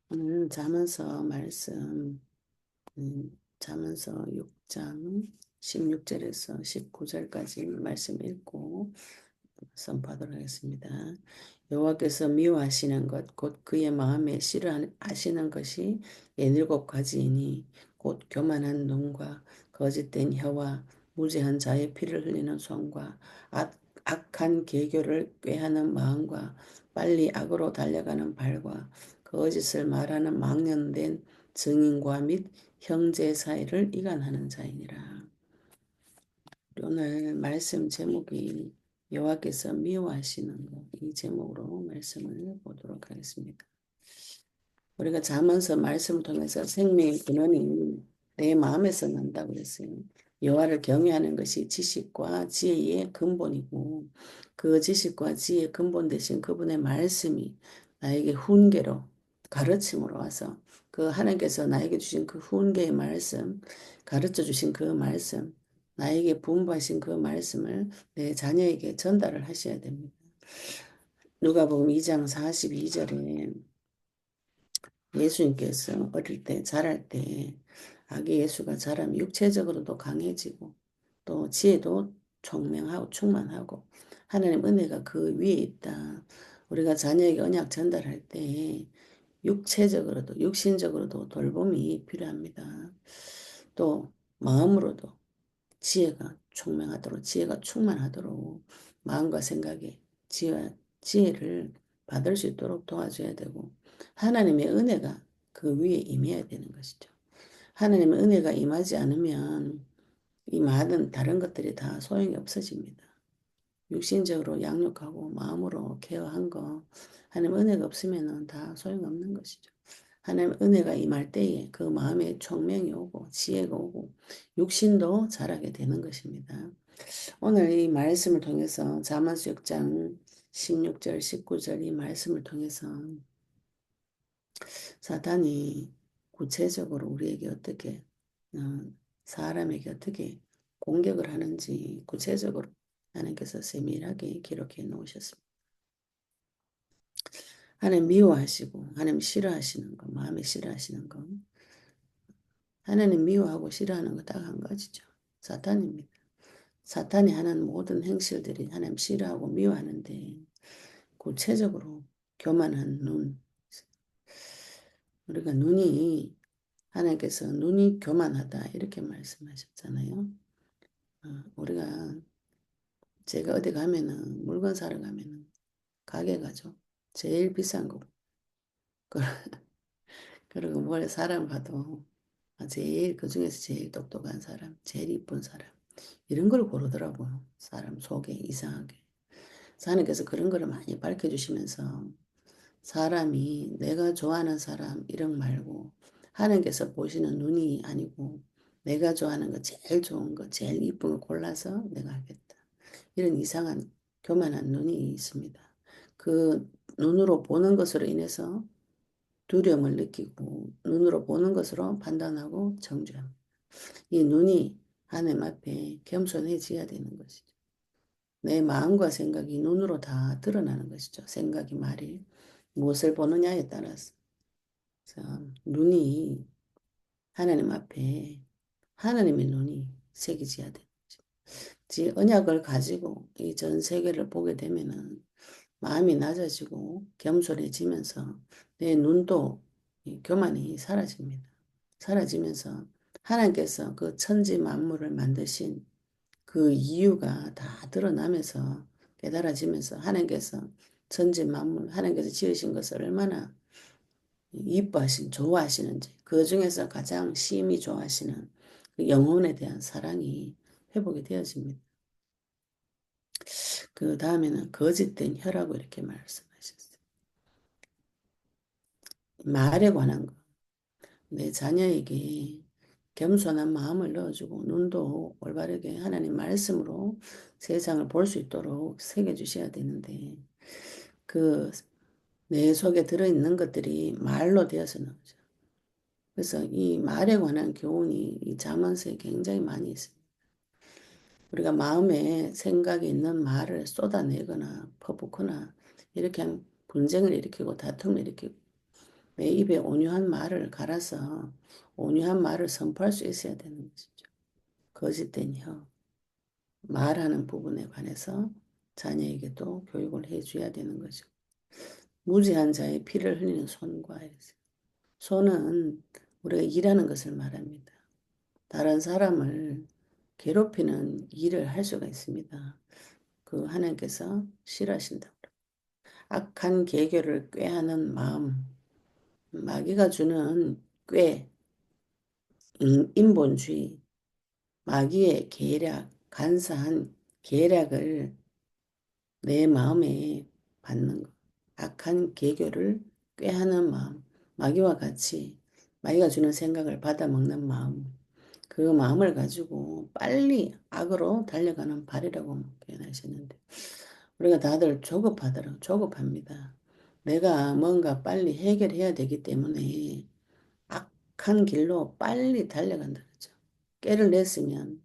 오늘 잠언서 말씀, 잠언서 6장 16절에서 19절까지 말씀 읽고 선포하도록 하겠습니다. 여호와께서 미워하시는 것, 곧 그의 마음에 싫어하시는 것이 17가지이니, 곧 교만한 눈과 거짓된 혀와 무죄한 자의 피를 흘리는 손과 악한 계교를 꾀하는 마음과 빨리 악으로 달려가는 발과 거짓을 말하는 망령된 증인과 및 형제 사이를 이간하는 자이니라. 오늘 말씀 제목이 여호와께서 미워하시는 것, 이 제목으로 말씀을 보도록 하겠습니다. 우리가 잠언서 말씀을 통해서 생명의 근원이 내 마음에서 난다고 그랬어요. 여호와를 경외하는 것이 지식과 지혜의 근본이고, 그 지식과 지혜의 근본 대신 그분의 말씀이 나에게 훈계로 가르침으로 와서 그 하나님께서 나에게 주신 그 훈계의 말씀, 가르쳐 주신 그 말씀, 나에게 분부하신 그 말씀을 내 자녀에게 전달을 하셔야 됩니다. 누가복음 2장 42절에 예수님께서 어릴 때 자랄 때 아기 예수가 자라면 육체적으로도 강해지고 또 지혜도 총명하고 충만하고 하나님 은혜가 그 위에 있다. 우리가 자녀에게 언약 전달할 때 육체적으로도 육신적으로도 돌봄이 필요합니다. 또 마음으로도 지혜가 총명하도록 지혜가 충만하도록 마음과 생각에 지혜를 받을 수 있도록 도와줘야 되고 하나님의 은혜가 그 위에 임해야 되는 것이죠. 하나님의 은혜가 임하지 않으면 이 많은 다른 것들이 다 소용이 없어집니다. 육신적으로 양육하고 마음으로 케어한 거 하나님 은혜가 없으면 다 소용없는 것이죠. 하나님 은혜가 임할 때에 그 마음에 총명이 오고 지혜가 오고 육신도 자라게 되는 것입니다. 오늘 이 말씀을 통해서 잠언서 6장 16절 19절 이 말씀을 통해서 사단이 구체적으로 우리에게 어떻게 어, 사람에게 어떻게 공격을 하는지 구체적으로 하나님께서 세밀하게 기록해 놓으셨습니다. 하나님 미워하시고 하나님 싫어하시는 것, 마음에 싫어하시는 것, 하나님 미워하고 싫어하는 거 딱 한 가지죠. 사탄입니다. 사탄이 하는 모든 행실들이 하나님 싫어하고 미워하는데 구체적으로 교만한 눈, 우리가 하나님께서 눈이 교만하다 이렇게 말씀하셨잖아요. 우리가 제가 어디 가면은 물건 사러 가면은 가게 가죠. 제일 비싼 거. 그리고 뭘 사람 봐도 제일 그 중에서 제일 똑똑한 사람, 제일 이쁜 사람 이런 걸 고르더라고요. 사람 속에 이상하게. 하나님께서 그런 거를 많이 밝혀주시면서 사람이 내가 좋아하는 사람 이런 말고 하나님께서 보시는 눈이 아니고 내가 좋아하는 거 제일 좋은 거 제일 이쁜 거 골라서 내가 하겠다. 이런 이상한 교만한 눈이 있습니다. 그 눈으로 보는 것으로 인해서 두려움을 느끼고 눈으로 보는 것으로 판단하고 정죄합니다. 이 눈이 하나님 앞에 겸손해져야 되는 것이죠. 내 마음과 생각이 눈으로 다 드러나는 것이죠. 생각이 말이 무엇을 보느냐에 따라서. 그래서 눈이 하나님 앞에 하나님의 눈이 새겨져야 되는 거죠. 언약을 가지고 이 전 세계를 보게 되면은 마음이 낮아지고 겸손해지면서 내 눈도 이 교만이 사라집니다. 사라지면서 하나님께서 그 천지 만물을 만드신 그 이유가 다 드러나면서 깨달아지면서 하나님께서 천지 만물, 하나님께서 지으신 것을 얼마나 좋아하시는지, 그 중에서 가장 심히 좋아하시는 그 영혼에 대한 사랑이 회복이 되어집니다. 그 다음에는 거짓된 혀라고 이렇게 말씀하셨어요. 말에 관한 것. 내 자녀에게 겸손한 마음을 넣어주고 눈도 올바르게 하나님 말씀으로 세상을 볼 수 있도록 새겨주셔야 되는데 그 내 속에 들어있는 것들이 말로 되어서 나오죠. 그래서 이 말에 관한 교훈이 이 잠언서에 굉장히 많이 있습니다. 우리가 마음에 생각이 있는 말을 쏟아내거나 퍼붓거나 이렇게 하면 분쟁을 일으키고 다툼을 일으키고 내 입에 온유한 말을 갈아서 온유한 말을 선포할 수 있어야 되는 것이죠. 거짓된 혀, 말하는 부분에 관해서 자녀에게도 교육을 해줘야 되는 거죠. 무지한 자의 피를 흘리는 손과 이랬어요. 손은 우리가 일하는 것을 말합니다. 다른 사람을 괴롭히는 일을 할 수가 있습니다. 그 하나님께서 싫어하신다. 악한 계교를 꾀하는 마음, 마귀가 주는 꾀, 인본주의, 마귀의 계략, 간사한 계략을 내 마음에 받는 것. 악한 계교를 꾀하는 마음, 마귀와 같이 마귀가 주는 생각을 받아먹는 마음, 그 마음을 가지고 빨리 악으로 달려가는 발이라고 표현하셨는데 우리가 다들 조급합니다. 내가 뭔가 빨리 해결해야 되기 때문에 악한 길로 빨리 달려간다 그러죠. 꾀를 냈으면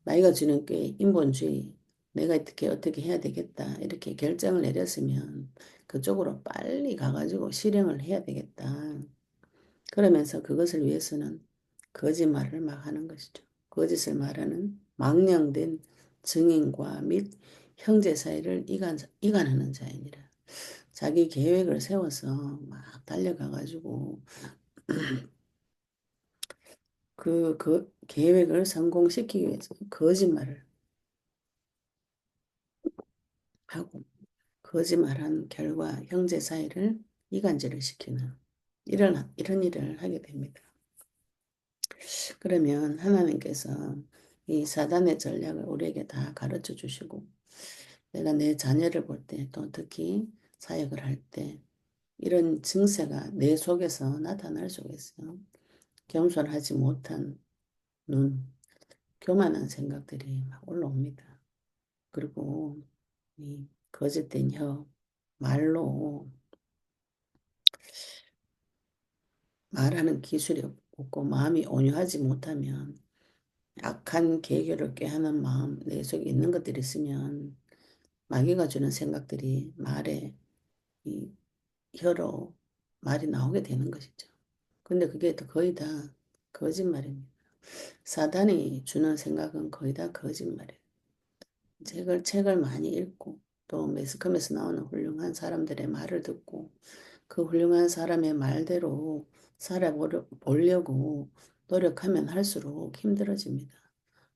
나이가 주는 꽤 인본주의, 내가 어떻게 해야 되겠다 이렇게 결정을 내렸으면 그쪽으로 빨리 가가지고 실행을 해야 되겠다. 그러면서 그것을 위해서는 거짓말을 막 하는 것이죠. 거짓을 말하는 망령된 증인과 및 형제 사이를 이간하는 자이니라. 자기 계획을 세워서 막 달려가가지고 그 계획을 성공시키기 위해서 거짓말을 하고 거짓말한 결과 형제 사이를 이간질을 시키는 이런 일을 하게 됩니다. 그러면 하나님께서 이 사단의 전략을 우리에게 다 가르쳐 주시고 내가 내 자녀를 볼 때 또 특히 사역을 할 때 이런 증세가 내 속에서 나타날 수가 있어요. 겸손하지 못한 눈, 교만한 생각들이 막 올라옵니다. 그리고 이 거짓된 혀, 말로 말하는 기술이 없고 마음이 온유하지 못하면 악한 계교를 꾀하는 마음 내 속에 있는 것들이 있으면 마귀가 주는 생각들이 말에 이 혀로 말이 나오게 되는 것이죠. 근데 그게 거의 다 거짓말입니다. 사단이 주는 생각은 거의 다 거짓말이에요. 책을 많이 읽고 또 매스컴에서 나오는 훌륭한 사람들의 말을 듣고 그 훌륭한 사람의 말대로 살아보려고 노력하면 할수록 힘들어집니다.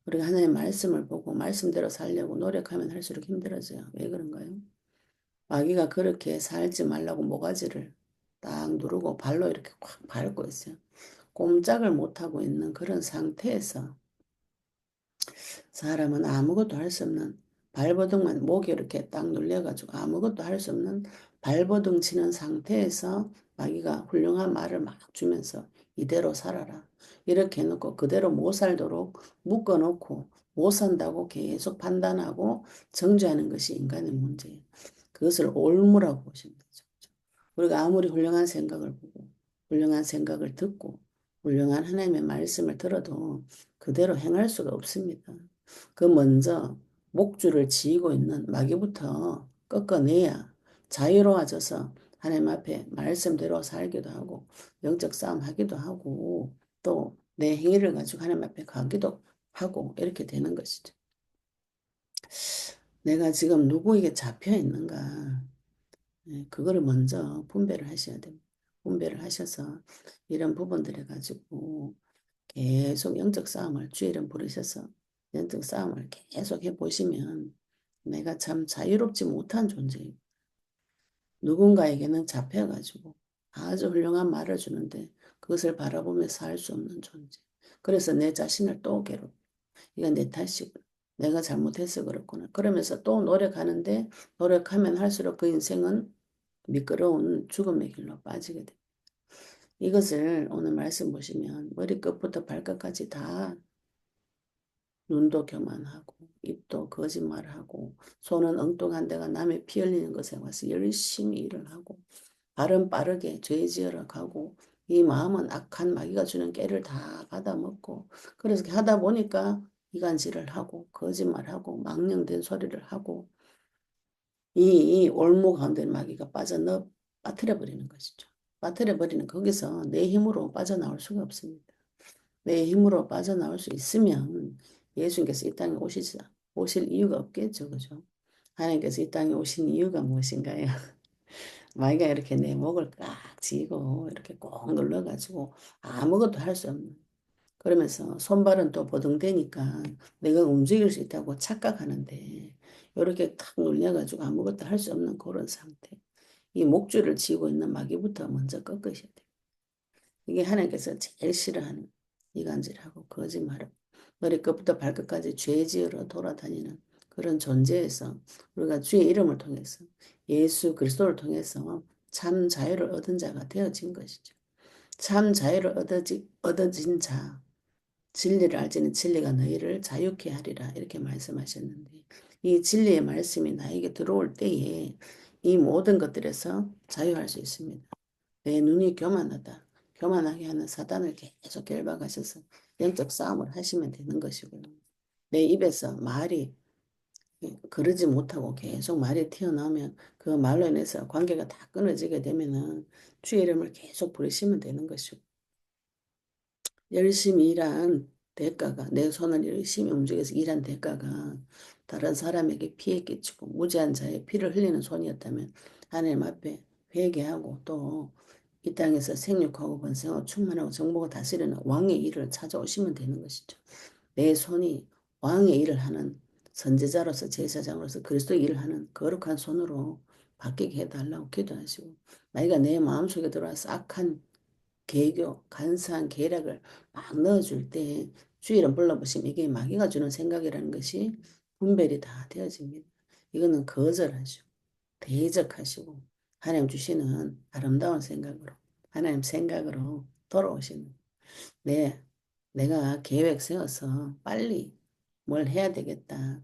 우리가 하나님의 말씀을 보고 말씀대로 살려고 노력하면 할수록 힘들어져요. 왜 그런가요? 마귀가 그렇게 살지 말라고 모가지를 딱 누르고 발로 이렇게 꽉 밟고 있어요. 꼼짝을 못하고 있는 그런 상태에서 사람은 아무것도 할 수 없는 발버둥만 목에 이렇게 딱 눌려가지고 아무것도 할 수 없는 발버둥 치는 상태에서 마귀가 훌륭한 말을 막 주면서 이대로 살아라. 이렇게 해놓고 그대로 못 살도록 묶어놓고 못 산다고 계속 판단하고 정죄하는 것이 인간의 문제예요. 그것을 올무라고 보시면 되죠. 우리가 아무리 훌륭한 생각을 보고 훌륭한 생각을 듣고 훌륭한 하나님의 말씀을 들어도 그대로 행할 수가 없습니다. 그 먼저 목줄을 지이고 있는 마귀부터 꺾어내야 자유로워져서 하나님 앞에 말씀대로 살기도 하고 영적 싸움 하기도 하고 또 내 행위를 가지고 하나님 앞에 가기도 하고 이렇게 되는 것이죠. 내가 지금 누구에게 잡혀 있는가? 그거를 먼저 분별을 하셔야 됩니다. 분별을 하셔서 이런 부분들을 가지고 계속 영적 싸움을 주일은 부르셔서 영적 싸움을 계속 해보시면 내가 참 자유롭지 못한 존재예요. 누군가에게는 잡혀가지고 아주 훌륭한 말을 주는데 그것을 바라보면서 할 수 없는 존재. 그래서 내 자신을 또 괴롭혀. 이건 내 탓이구나. 내가 잘못해서 그렇구나. 그러면서 또 노력하는데 노력하면 할수록 그 인생은 미끄러운 죽음의 길로 빠지게 돼. 이것을 오늘 말씀 보시면 머리끝부터 발끝까지 다 눈도 교만하고 입도 거짓말하고 손은 엉뚱한 데가 남의 피 흘리는 것에 와서 열심히 일을 하고 발은 빠르게 죄 지으러 가고 이 마음은 악한 마귀가 주는 깨를 다 받아먹고 그래서 하다 보니까 이간질을 하고 거짓말하고 망령된 소리를 하고 이 올무 가운데 마귀가 빠뜨려 버리는 것이죠. 빠뜨려 버리는 거기서 내 힘으로 빠져나올 수가 없습니다. 내 힘으로 빠져나올 수 있으면 예수님께서 이 땅에 오실 이유가 없겠죠. 그죠? 하나님께서 이 땅에 오신 이유가 무엇인가요? 마귀가 이렇게 내 목을 꽉 쥐고 이렇게 꼭 눌러가지고 아무것도 할 수 없는 그러면서 손발은 또 보동되니까 내가 움직일 수 있다고 착각하는데 이렇게 탁 눌려가지고 아무것도 할 수 없는 그런 상태. 이 목줄을 쥐고 있는 마귀부터 먼저 꺾으셔야 돼요. 이게 하나님께서 제일 싫어하는 이간질하고 거짓말하고 머리끝부터 발끝까지 죄지으러 돌아다니는 그런 존재에서 우리가 주의 이름을 통해서 예수 그리스도를 통해서 참 자유를 얻은 자가 되어진 것이죠. 참 자유를 얻어진 자, 진리를 알지는 진리가 너희를 자유케 하리라 이렇게 말씀하셨는데 이 진리의 말씀이 나에게 들어올 때에 이 모든 것들에서 자유할 수 있습니다. 내 눈이 교만하다. 교만하게 하는 사단을 계속 결박하셔서 영적 싸움을 하시면 되는 것이고요. 내 입에서 말이 그러지 못하고 계속 말이 튀어나오면 그 말로 인해서 관계가 다 끊어지게 되면은 주의 이름을 계속 부르시면 되는 것이고 열심히 일한 대가가 내 손을 열심히 움직여서 일한 대가가 다른 사람에게 피해 끼치고 무지한 자의 피를 흘리는 손이었다면 하나님 앞에 회개하고 또 이 땅에서 생육하고 번성하고 충만하고 정복을 다스리는 왕의 일을 찾아오시면 되는 것이죠. 내 손이 왕의 일을 하는 선지자로서 제사장으로서 그리스도의 일을 하는 거룩한 손으로 바뀌게 해달라고 기도하시고 나이가 내 마음속에 들어와서 악한 계교, 간사한 계략을 막 넣어줄 때 주의를 불러보시면 이게 마귀가 주는 생각이라는 것이 분별이 다 되어집니다. 이거는 거절하시고 대적하시고 하나님 주시는 아름다운 생각으로 하나님 생각으로 돌아오시는 네, 내가 계획 세워서 빨리 뭘 해야 되겠다.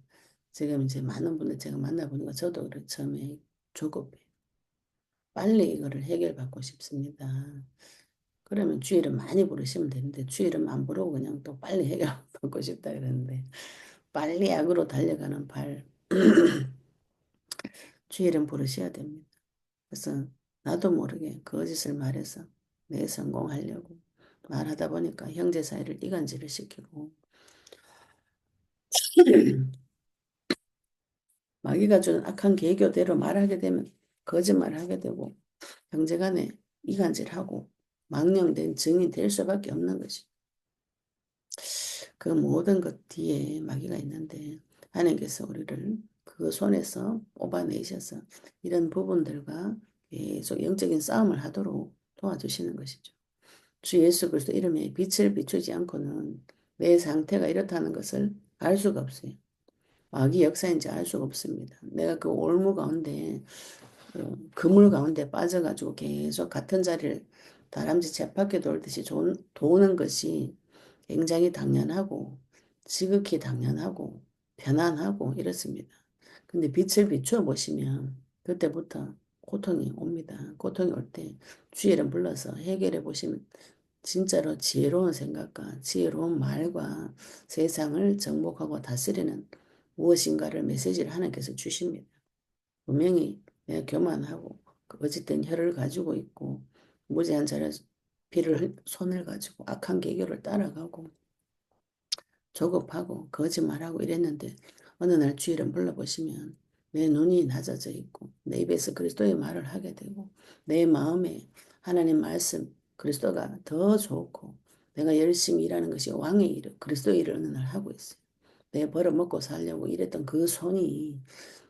지금 이제 많은 분들 제가 만나보니까 저도 그래 처음에 조급해. 빨리 이거를 해결받고 싶습니다. 그러면 주일은 많이 부르시면 되는데 주일은 안 부르고 그냥 또 빨리 해결받고 싶다 그러는데 빨리 악으로 달려가는 발 주일은 부르셔야 됩니다. 그래서 나도 모르게 거짓을 말해서 내 성공하려고 말하다 보니까 형제 사이를 이간질을 시키고 마귀가 주는 악한 계교대로 말하게 되면 거짓말하게 되고 형제간에 이간질하고 망령된 증이 될 수밖에 없는 것이. 그 모든 것 뒤에 마귀가 있는데 하나님께서 우리를 그 손에서 뽑아내셔서 이런 부분들과 계속 영적인 싸움을 하도록 도와주시는 것이죠. 주 예수 그리스도 이름에 빛을 비추지 않고는 내 상태가 이렇다는 것을 알 수가 없어요. 마귀 역사인지 알 수가 없습니다. 내가 그 올무 가운데 그물 가운데 빠져가지고 계속 같은 자리를 다람쥐 쳇바퀴 돌듯이 도는 것이 굉장히 당연하고 지극히 당연하고 편안하고 이렇습니다. 근데 빛을 비추어 보시면 그때부터 고통이 옵니다. 고통이 올 때 주의를 불러서 해결해 보시면 진짜로 지혜로운 생각과 지혜로운 말과 세상을 정복하고 다스리는 무엇인가를 메시지를 하나님께서 주십니다. 분명히 내가 교만하고 거짓된 혀를 가지고 있고 무지한 자를 손을 가지고 악한 계교를 따라가고 조급하고 거짓말하고 이랬는데 어느 날 주일을 불러보시면 내 눈이 낮아져 있고 내 입에서 그리스도의 말을 하게 되고 내 마음에 하나님 말씀 그리스도가 더 좋고 내가 열심히 일하는 것이 왕의 일을 그리스도의 일을 어느 날 하고 있어요. 내 벌어먹고 살려고 일했던 그 손이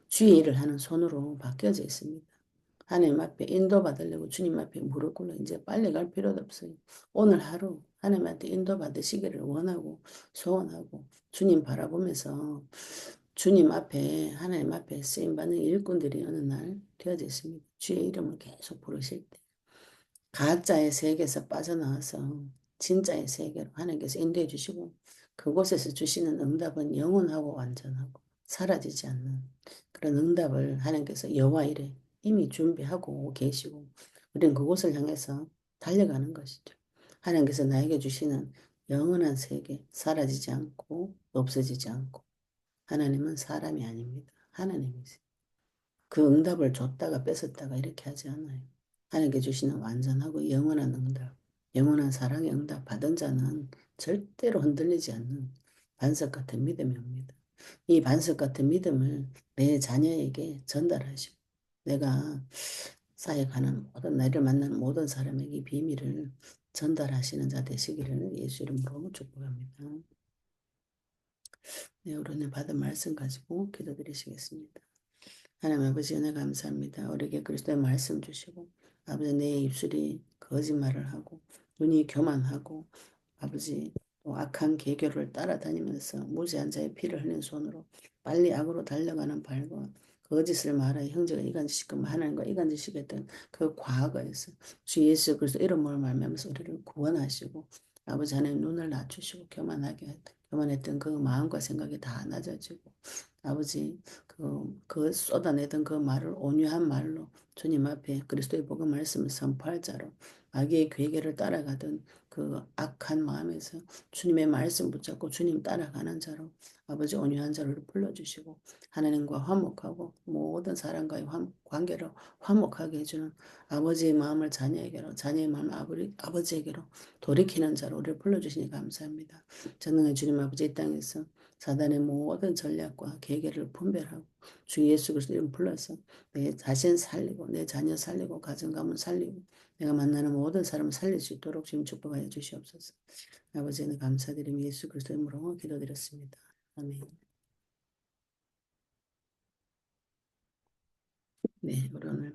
주의 일을 하는 손으로 바뀌어져 있습니다. 하나님 앞에 인도받으려고 주님 앞에 무릎 꿇어 이제 빨리 갈 필요도 없어요. 오늘 하루 하나님한테 인도받으시기를 원하고 소원하고 주님 바라보면서 주님 앞에 하나님 앞에 쓰임받는 일꾼들이 어느 날 되어져 있습니다. 주의 이름을 계속 부르실 때 가짜의 세계에서 빠져나와서 진짜의 세계로 하나님께서 인도해 주시고 그곳에서 주시는 응답은 영원하고 완전하고 사라지지 않는 그런 응답을 하나님께서 여호와 이래 이미 준비하고 계시고 우리는 그곳을 향해서 달려가는 것이죠. 하나님께서 나에게 주시는 영원한 세계 사라지지 않고 없어지지 않고 하나님은 사람이 아닙니다. 하나님이세요. 그 응답을 줬다가 뺏었다가 이렇게 하지 않아요. 하나님께 주시는 완전하고 영원한 응답, 영원한 사랑의 응답 받은 자는 절대로 흔들리지 않는 반석 같은 믿음이 옵니다. 이 반석 같은 믿음을 내 자녀에게 전달하시고 내가 사역하는 모든 나를 만나는 모든 사람에게 이 비밀을 전달하시는 자 되시기를 예수 이름으로 축복합니다. 네, 우리는 받은 말씀 가지고 기도드리시겠습니다. 하나님 아버지 은혜 감사합니다. 우리에게 그리스도의 말씀 주시고 아버지 내 입술이 거짓말을 하고 눈이 교만하고 아버지 또 악한 계교를 따라다니면서 무지한 자의 피를 흘린 손으로 빨리 악으로 달려가는 발과 거짓을 말하여 형제가 이간짓시고 하나님과 이간짓시겠던 그 과거에서 주 예수 그리스도 이름으로 말미암아서 우리를 구원하시고 아버지 하나님 눈을 낮추시고 교만했던 그 마음과 생각이 다 낮아지고 아버지 그 쏟아내던 그 말을 온유한 말로 주님 앞에 그리스도의 복음 말씀을 선포할 자로 마귀의 괴계를 따라가던 그 악한 마음에서 주님의 말씀 붙잡고 주님 따라가는 자로 아버지 온유한 자로 불러주시고 하나님과 화목하고 모든 사람과의 관계로 화목하게 해주는 아버지의 마음을 자녀에게로 자녀의 마음을 아버지에게로 돌이키는 자로 우리를 불러주시니 감사합니다. 전능의 주님 아버지 이 땅에서 사단의 모든 전략과 계계를 분별하고 주 예수 그리스도 이름 불러서 내 자신 살리고 내 자녀 살리고 가정 가문 살리고 내가 만나는 모든 사람을 살릴 수 있도록 주님 축복하여 주시옵소서. 아버지는 감사드리며 예수 그리스도 이름으로 기도드렸습니다. 아멘. 네, 우리 오늘